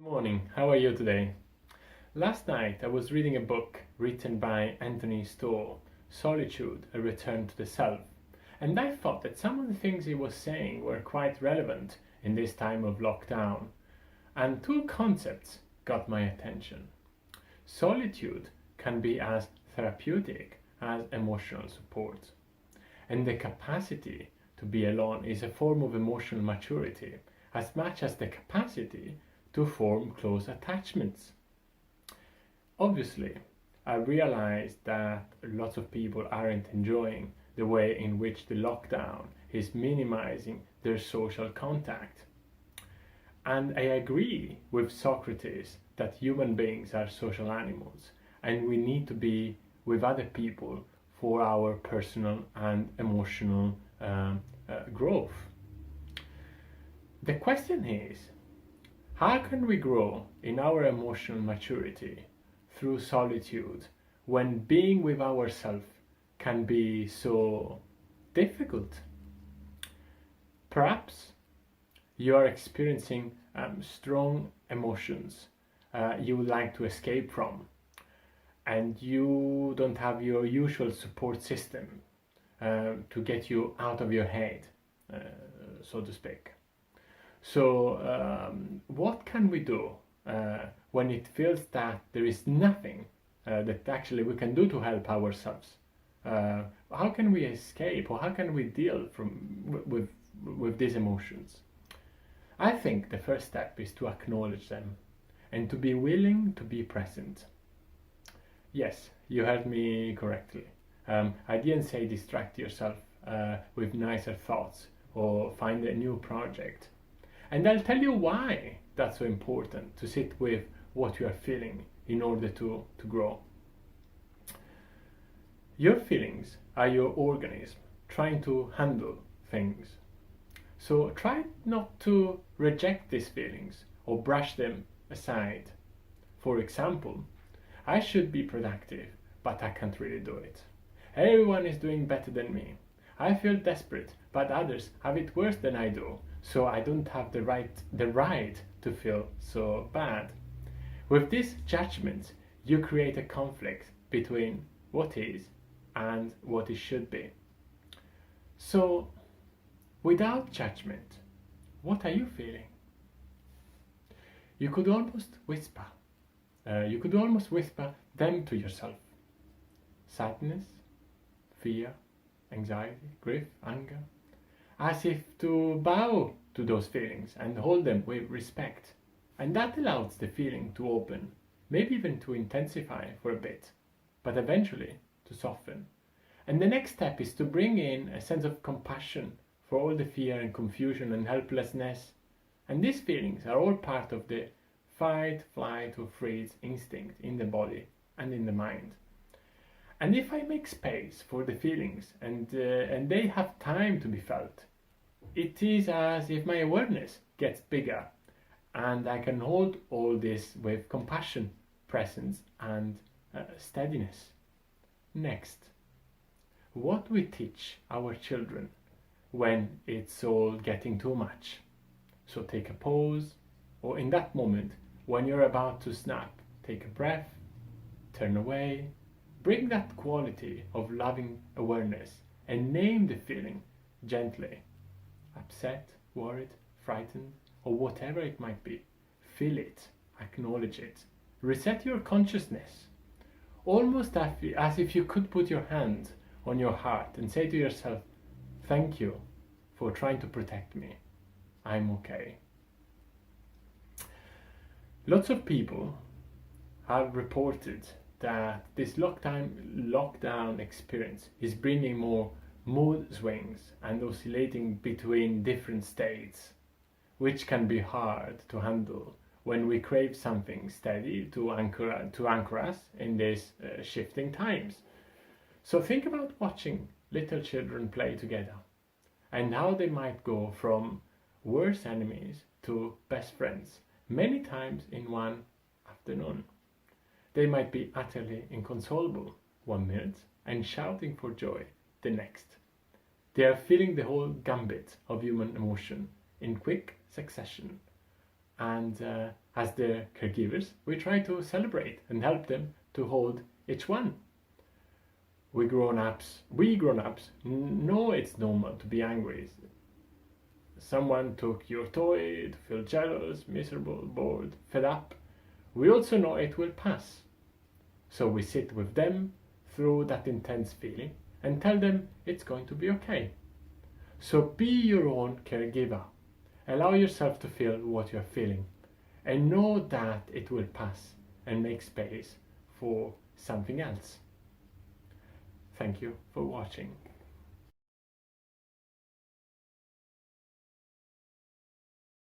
Morning, how are you today? Last night I was reading a book written by Anthony Storr, Solitude, A Return to the Self, and I thought that some of the things he was saying were quite relevant in this time of lockdown, and two concepts got my attention. Solitude can be as therapeutic as emotional support, and the capacity to be alone is a form of emotional maturity as much as the capacity to form close attachments. Obviously, I realize that lots of people aren't enjoying the way in which the lockdown is minimizing their social contact. And I agree with Socrates that human beings are social animals and we need to be with other people for our personal and emotional growth. The question is, how can we grow in our emotional maturity through solitude when being with ourselves can be so difficult? Perhaps you are experiencing strong emotions you would like to escape from, and you don't have your usual support system to get you out of your head, so to speak. So, what can we do when it feels that there is nothing that actually we can do to help ourselves? How can we escape, or how can we deal with these emotions? I think the first step is to acknowledge them and to be willing to be present. Yes, you heard me correctly. I didn't say distract yourself with nicer thoughts or find a new project. And I'll tell you why that's so important to sit with what you are feeling in order to grow. Your feelings are your organism trying to handle things. So try not to reject these feelings or brush them aside. For example, I should be productive, but I can't really do it. Everyone is doing better than me. I feel desperate, but others have it worse than I do, so I don't have the right to feel so bad. With these judgments, you create a conflict between what is and what it should be. So, without judgment, what are you feeling? You could almost whisper. Them to yourself. Sadness, fear, anxiety, grief, anger, as if to bow to those feelings and hold them with respect. And that allows the feeling to open, maybe even to intensify for a bit, but eventually to soften. And the next step is to bring in a sense of compassion for all the fear and confusion and helplessness. And these feelings are all part of the fight, flight, or freeze instinct in the body and in the mind. And if I make space for the feelings and they have time to be felt, it is as if my awareness gets bigger and I can hold all this with compassion, presence, and steadiness. Next, what we teach our children when it's all getting too much. So take a pause, or in that moment when you're about to snap, take a breath, turn away, bring that quality of loving awareness and name the feeling gently. Upset, worried, frightened, or whatever it might be. Feel it, acknowledge it. Reset your consciousness. Almost as if you could put your hand on your heart and say to yourself, thank you for trying to protect me. I'm okay. Lots of people have reported that this lockdown experience is bringing more mood swings and oscillating between different states, which can be hard to handle when we crave something steady to anchor us in these shifting times. So think about watching little children play together and how they might go from worse enemies to best friends many times in one afternoon. They might be utterly inconsolable 1 minute and shouting for joy the next. They are feeling the whole gambit of human emotion in quick succession. And as the caregivers, we try to celebrate and help them to hold each one. We grown-ups know it's normal to be angry. Someone took your toy, to feel jealous, miserable, bored, fed up. We also know it will pass. So we sit with them through that intense feeling and tell them it's going to be okay. So be your own caregiver. Allow yourself to feel what you're feeling and know that it will pass, and make space for something else. Thank you for watching.